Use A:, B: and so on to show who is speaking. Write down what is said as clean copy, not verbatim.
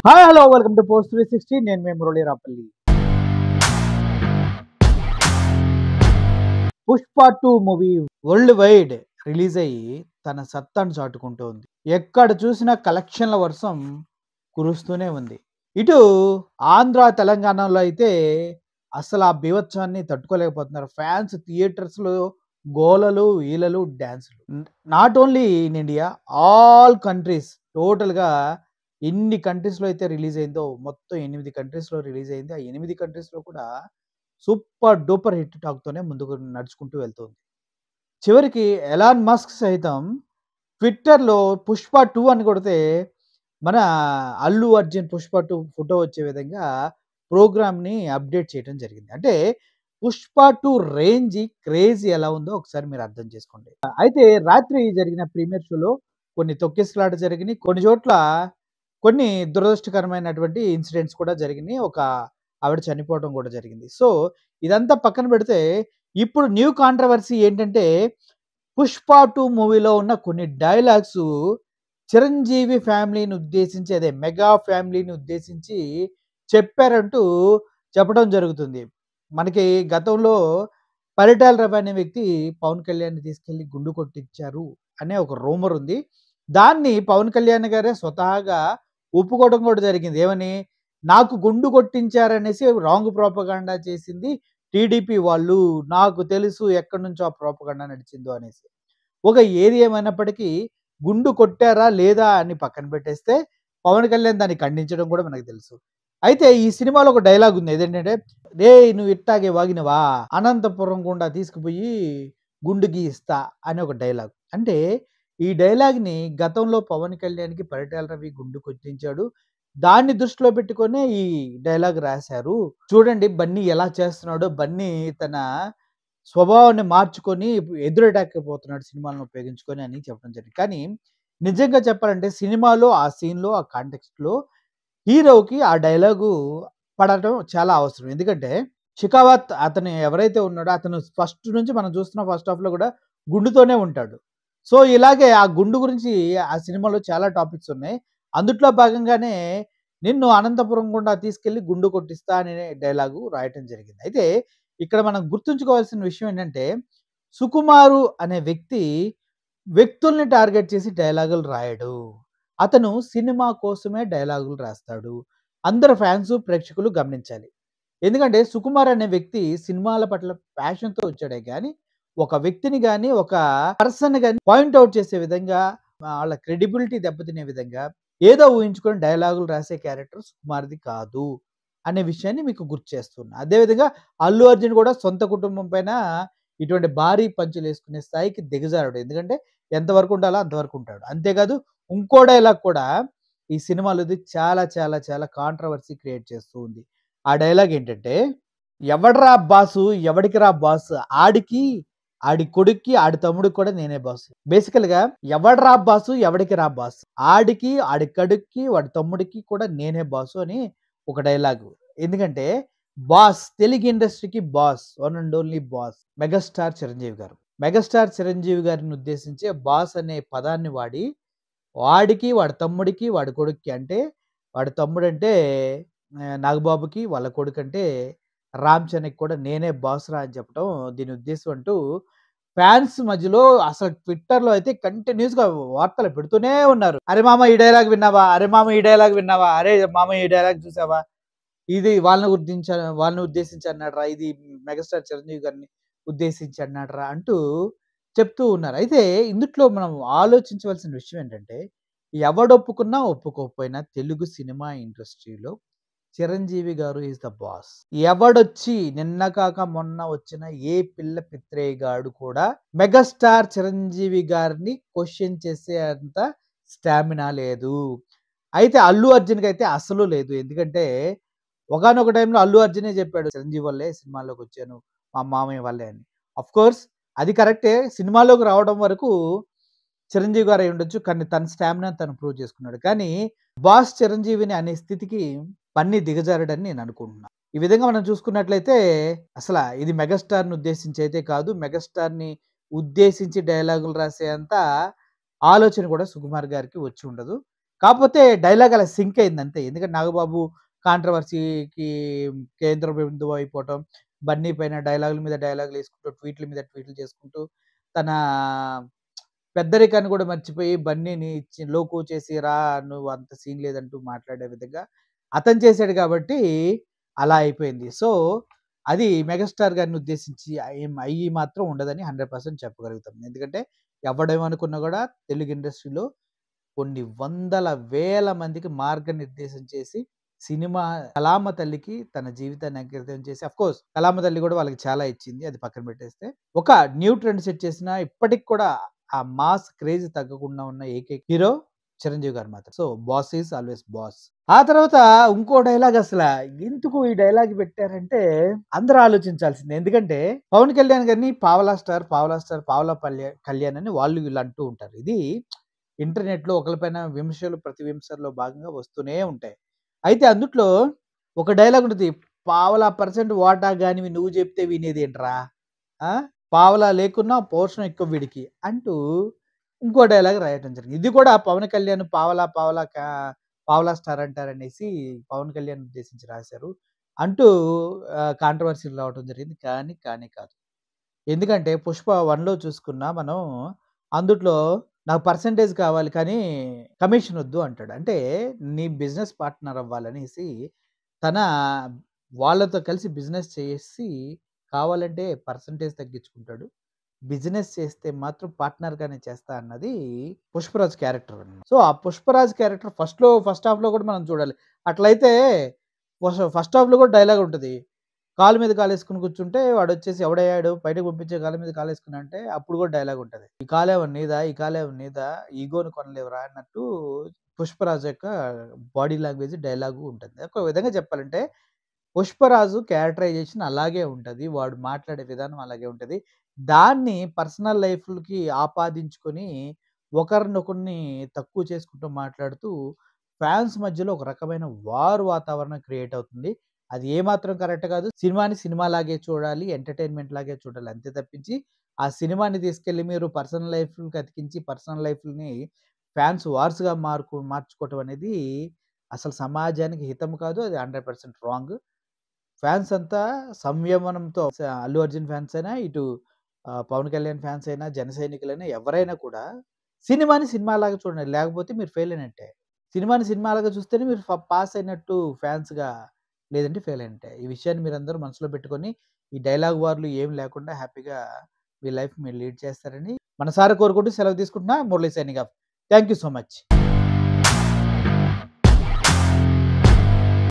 A: Hi hello welcome to post 360. నేను మీ Murali Rapalli. Pushpa 2 movie world wide release అయ్యి తన సత్తాను చాటుకుంటోంది. ఎక్కడ చూసినా కలెక్షన్ల వర్షం కురుస్తూనే ఉంది. ఇటు ఆంధ్ర తెలంగాణలో అయితే అసలు ఆ బీభత్సాన్ని తట్టుకోలేకపోతున్నారు. ఫ్యాన్స్ థియేటర్స్లో గోలలు ఈలలు డ్యాన్సులు. Not only in India, all countries టోటల్గా ఎన్ని కంట్రీస్లో అయితే రిలీజ్ అయిందో మొత్తం 8 కంట్రీస్లో రిలీజ్ అయింది. ఆ 8 కంట్రీస్లో కూడా సూపర్ డూపర్ హిట్ టాక్తోనే ముందుకు నడుచుకుంటూ వెళ్తుంది. చివరికి ఎలాన్ మస్క్ సైతం ట్విట్టర్లో పుష్ప 2 అని కొడితే మన అల్లు అర్జున్ పుష్ప 2 ఫోటో వచ్చే విధంగా ప్రోగ్రామ్ని అప్డేట్ చేయడం జరిగింది. అంటే పుష్ప 2 రేంజ్ క్రేజీ ఎలా ఉందో ఒకసారి మీరు అర్థం చేసుకోండి. అయితే రాత్రి జరిగిన ప్రీమియర్ షోలో కొన్ని తొక్కిసలాట జరిగినాయి. కొన్ని చోట్ల కొన్ని దురదృష్టకరమైనటువంటి ఇన్సిడెంట్స్ కూడా జరిగినాయి. ఒక ఆవిడ చనిపోవడం కూడా జరిగింది. సో ఇదంతా పక్కన పెడితే ఇప్పుడు న్యూ కాంట్రవర్సీ ఏంటంటే పుష్ప 2 మూవీలో ఉన్న కొన్ని డైలాగ్స్ చిరంజీవి ఫ్యామిలీని ఉద్దేశించి, అదే మెగా ఫ్యామిలీని ఉద్దేశించి చెప్పారంటూ చెప్పడం జరుగుతుంది. మనకి గతంలో పరిటాల రవి అనే వ్యక్తి పవన్ కళ్యాణ్‌ని తీసుకెళ్ళి గుండు కొట్టించారు అనే ఒక రూమర్ ఉంది. దాన్ని పవన్ కళ్యాణ్ గారే స్వతహాగా ఒప్పుకోవడం కూడా జరిగింది. ఏమని? నాకు గుండు కొట్టించారనేసి రాంగ్ ప్రోపగండా చేసింది టీడీపీ వాళ్ళు. నాకు తెలుసు ఎక్కడి నుంచో ఆ ప్రోపగండా నడిచిందో అనేసి. ఏది ఏమైనప్పటికీ గుండు కొట్టారా లేదా అని పక్కన పెట్టేస్తే పవన్ కళ్యాణ్ దాన్ని ఖండించడం కూడా మనకు తెలుసు. అయితే ఈ సినిమాలో ఒక డైలాగ్ ఉంది. ఏదేంటంటే, "రేయ్ నువ్వు ఇట్టాగే వాగినవా అనంతపురం గుండా తీసుకుపోయి గుండు గీయిస్తా" అని ఒక డైలాగ్. అంటే ఈ డైలాగ్‌ని గతంలో పవన్ కళ్యాణ్‌కి పరిటాల రవి గుండు కొట్టించాడు. దాన్ని దృష్టిలో పెట్టుకొనే ఈ డైలాగ్ రాశారు. చూడండి బన్నీ ఎలా చేస్తున్నాడో, బన్నీ తన స్వభావాన్ని మార్చుకొని ఎదురెటాకపోతున్నాడు సినిమాలను ఉపయోగించుకొని అని చెప్పడం జరిగింది. కానీ నిజంగా చెప్పాలంటే సినిమాలో ఆ సీన్‌లో, ఆ కాంటెక్స్ట్‌లో హీరోకి ఆ డైలాగు పడటం చాలా అవసరం. ఎందుకంటే షికావత్ అతను ఎవరైతే ఉన్నాడో అతను ఫస్ట్ నుంచి మనం చూస్తున్న ఫస్ట్ హాఫ్‌లో కూడా గుండుతోనే ఉంటాడు. సో ఇలాగే ఆ గుండు గురించి ఆ సినిమాలో చాలా టాపిక్స్ ఉన్నాయి. అందుట్లో భాగంగానే నిన్ను అనంతపురం గుండా తీసుకెళ్ళి గుండు కొట్టిస్తా అనే డైలాగు రాయటం జరిగింది. అయితే ఇక్కడ మనం గుర్తుంచుకోవాల్సిన విషయం ఏంటంటే, సుకుమారు అనే వ్యక్తుల్ని టార్గెట్ చేసి డైలాగులు రాయడు. అతను సినిమా కోసమే డైలాగులు రాస్తాడు. అందరు ఫ్యాన్స్, ప్రేక్షకులు గమనించాలి. ఎందుకంటే సుకుమార్ అనే వ్యక్తి సినిమాల పట్ల ప్యాషన్‌తో వచ్చాడే గానీ, ఒక వ్యక్తిని గానీ, ఒక పర్సన్‌ని గానీ పాయింట్ ఔట్ చేసే విధంగా, వాళ్ళ క్రెడిబిలిటీ దెబ్బతినే విధంగా ఏదో ఊహించుకొని డైలాగులు రాసే క్యారెక్టర్ సుకుమార్‌ది కాదు అనే విషయాన్ని మీకు గుర్తు చేస్తున్నా. అదే విధంగా అల్లు అర్జున్ కూడా సొంత కుటుంబం పైన ఇటువంటి భారీ పంచులేసుకునే స్థాయికి దిగజారాడు. ఎందుకంటే ఎంతవరకు ఉండాలో అంతవరకు ఉంటాడు. అంతేకాదు ఇంకో డైలాగ్ కూడా ఈ సినిమాలోది చాలా చాలా చాలా కాంట్రవర్సీ క్రియేట్ చేస్తూ ఉంది. ఆ డైలాగ్ ఏంటంటే, "ఎవడ్రా బాసు ఎవడికిరా బాస్ ఆడికి, ఆడి కొడుక్కి, ఆడి తమ్ముడికి కూడా నేనే బాసు." బేసికల్‌గా ఎవడ్రా బాసు ఎవడికిరా బాస్ ఆడికి, ఆడి కడుక్కి, వాడి తమ్ముడికి కూడా నేనే బాసు అని ఒక డైలాగు. ఎందుకంటే బాస్ తెలుగు ఇండస్ట్రీకి boss, one and only boss megastar Chiranjeevi గారు. మెగాస్టార్ చిరంజీవి గారిని ఉద్దేశించి బాస్ అనే పదాన్ని వాడి వాడికి, వాడి తమ్ముడికి, వాడి కొడుక్కి అంటే వాడి తమ్ముడంటే నాగబాబుకి, వాళ్ళ కొడుకంటే రామ్ చరణ్‌కి కూడా నేనే బాస్‌రా అని చెప్పడం దీని ఉద్దేశం అంటూ ఫ్యాన్స్ మధ్యలో అసలు ట్విట్టర్‌లో అయితే కంటిన్యూస్‌గా వార్తలు పెడుతూనే ఉన్నారు. "అరె మామ ఈ డైలాగ్ విన్నావా? అరె మామ ఈ డైలాగ్ విన్నావా? అరే మామ ఈ డైలాగ్ చూసావా? ఇది వాళ్ళని ఉద్దేశించి అన్నాడురా. ఇది మెగాస్టార్ చిరంజీవి గారిని ఉద్దేశించి అన్నాడురా" అంటూ చెప్తూ ఉన్నారు. అయితే ఇందుట్లో మనం ఆలోచించవలసిన విషయం ఏంటంటే, ఎవడొప్పుకున్నా, ఒప్పుకోకపోయినా తెలుగు సినిమా ఇండస్ట్రీలో చిరంజీవి గారు ఈస్ ద బాస్. ఎవడొచ్చి నిన్న కాక మొన్న వచ్చిన ఏ పిల్ల పిత్రేగాడు కూడా మెగాస్టార్ చిరంజీవి గారిని క్వెషన్ చేసే అంత స్టామినా లేదు. అయితే అల్లు అర్జున్‌కి అయితే అస్సలు లేదు. ఎందుకంటే ఒకానొక టైంలో అల్లు అర్జునే చెప్పాడు, "చిరంజీవి వల్లే సినిమాలోకొచ్చాను. మా మామయ్య వల్లే" అని. ఆఫ్‌కోర్స్ అది కరెక్టే. సినిమాలోకి రావడం వరకు చిరంజీవి గారు అయ్యుండొచ్చు. కానీ తన స్టామినాని తను ప్రూవ్ చేసుకున్నాడు. కానీ బాస్ చిరంజీవిని అనే స్థితికి బన్నీ దిగజారాడని నేను అనుకుంటున్నా. ఈ విధంగా మనం చూసుకున్నట్లయితే ఇది మెగాస్టార్‌ని ఉద్దేశించి అయితే కాదు. మెగాస్టార్‌ని ఉద్దేశించి డైలాగులు రాసే అంత ఆలోచన కూడా సుకుమార్ గారికి వచ్చి ఉండదు. కాకపోతే డైలాగ్ అలా సింక్ అయింది అంతే. ఎందుకంటే నాగబాబు కాంట్రోవర్సీకి కేంద్ర బిందువు అయిపోవటం, బన్నీ పైన డైలాగుల మీద డైలాగులు యేసుకుంటూ, ట్వీట్‌ల మీద ట్వీట్లు చేసుకుంటూ, తన పెద్దరికాన్ని కూడా మర్చిపోయి బన్నీని లోకువ చేసి రా నువ్వు అంత సీన్ లేదంటూ మాట్లాడే విధంగా అతను చేసాడు కాబట్టి అలా అయిపోయింది. సో, అది మెగాస్టార్ గారిని ఉద్దేశించి ఏం అయ్యి మాత్రం ఉండదని 100% చెప్పగలుగుతాం. ఎందుకంటే ఎవడేమనుకున్నా కూడా తెలుగు ఇండస్ట్రీలో కొన్ని వందల, వేల మందికి మార్గనిర్దేశం చేసి సినిమా కళామ తల్లికి తన జీవితాన్ని అంకితం చేసి ఆఫ్‌కోర్స్ కళామ తల్లి కూడా వాళ్ళకి చాలా ఇచ్చింది. అది పక్కన పెట్టేస్తే. ఒక న్యూ ట్రెండ్ సెట్ చేసిన ఇప్పటికి కూడా ఆ మాస్ క్రేజ్ తగ్గకుండా ఉన్న ఏకైక హీరో చిరంజీవి గారు మాత్రం. So, boss is always boss. ఆ తర్వాత ఇంకో డైలాగ్ ఎందుకు ఈ డైలాగ్ పెట్టారంటే అందరూ ఆలోచించాల్సిందే. ఎందుకంటే పవన్ కళ్యాణ్ గారిని పావలా స్టార్, పావలా స్టార్, పావలా కళ్యాణ్ అని వాళ్ళు వీళ్ళు అంటూ ఉంటారు. ఇది ఇంటర్నెట్‌లో ఒకళ్ళపైన విమర్శలు, ప్రతి విమర్శల్లో భాగంగా వస్తూనే ఉంటాయి. అయితే అందుట్లో ఒక డైలాగ్ ఉంటది. "పావలా పర్సెంట్ వాటా గానివి నువ్వు జెప్తే వినేదేంట్రా? ఆ! పావలా లేకున్నా పోర్షన్ ఎక్కువ వీడికి" అంటూ ఇంకో డైలాగ్ రాయటం జరిగింది. ఇది కూడా పవన్ కళ్యాణ్ పావలా, పావలా స్టార్ అంటారనేసి పవన్ కళ్యాణ్ ఉద్దేశించి రాశారు. అంటూ కాంట్రోవర్సీ‌లు రావటం జరిగింది. కానీ కాదు. ఎందుకంటే 'పుష్ప 1లో చూసుకున్నా మనం అందుట్లో నాకు పర్సెంటేజ్ కావాలి కానీ కమిషన్ ఒద్దు అంటాడు. అంటే నీ బిజినెస్ పార్ట్నర్ అవ్వాలనేసి తన వాళ్ళతో కలిసి బిజినెస్ చేసి కావాలంటే పర్సెంటేజ్ తగ్గించుకుంటాడు. బిజినెస్ చేస్తే మాత్రం పార్ట్నర్‌గానే చేస్తా అన్నది 'పుష్పరాజ్' క్యారెక్టర్ అన్నమాట. సో, ఆ 'పుష్పరాజ్' క్యారెక్టర్ ఫస్ట్ హాఫ్‌లో కూడా మనం చూడాలి. అట్లయితే ఫస్ట్ హాఫ్‌లో కూడా డైలాగ్ ఉంటది. కాలు మీద కాలేసుకొని కూర్చుంటే వాడొచ్చేసి ఎవడయ్యాడు బయటకి పంపించే కాలు మీద కాలేసుకుని అంటే అప్పుడు కూడా డైలాగ్ ఉంటది. "ఈ కాలేమన్నా నీదా? ఈ కాలేమన్నా నీదా? ఈగోని కొనలేవురా" అన్నట్టు 'పుష్పరాజు' యొక్క బాడీ లాంగ్వేజ్ డైలాగు ఉంటది. ఒక విధంగా చెప్పాలంటే 'పుష్పరాజు' క్యారెక్టరైజేషన్ అలాగే ఉంటది. వాడు మాట్లాడే విధానం అలాగే ఉంటది. దాన్ని పర్సనల్ లైఫ్‌లకి ఆపాదించుకొని ఒకరినొకరిని తక్కువ చేసుకుంటూ మాట్లాడుతూ ఫ్యాన్స్ మధ్యలో ఒక రకమైన వార్ వాతావరణం క్రియేట్ అవుతుంది. అది ఏమాత్రం కరెక్ట్ కాదు. సినిమాని సినిమాలాగే చూడాలి. ఎంటర్‌టైన్‌మెంట్ లాగే చూడాలి. అంతే తప్పించి ఆ సినిమాని తీసుకెళ్ళి మీరు పర్సనల్ లైఫ్‌లకి అతికించి పర్సనల్ లైఫ్‌లని ఫ్యాన్స్ వార్స్‌గా మార్చుకోవటం అనేది అసలు సమాజానికి హితం కాదు. అది 100% రాంగ్. ఫ్యాన్స్ అంతా సంయమనంతో 'అల్లు అర్జున్' ఫ్యాన్స్ అయినా, ఇటు 'పవన్ కళ్యాణ్' ఫ్యాన్స్ అయినా, జన సైనికులైనా ఎవరైనా కూడా సినిమాని సినిమాలాగా చూడండి. లేకపోతే మీరు ఫెయిల్ అయినట్టే. సినిమాని సినిమాలాగా చూస్తేనే మీరు పాస్ అయినట్టు ఫ్యాన్స్‌గా. లేదంటే ఫెయిల్ అయినట్టే. ఈ విషయాన్ని మీరందరూ మనసులో పెట్టుకొని, ఈ డైలాగ్ వార్‌లు ఏమి లేకుండా హ్యాపీగా మీ లైఫ్ మీరు లీడ్ చేస్తారని మనసారా కోరుకుంటూ సెలవు తీసుకుంటున్నా. Murali signing off. Thank you so much.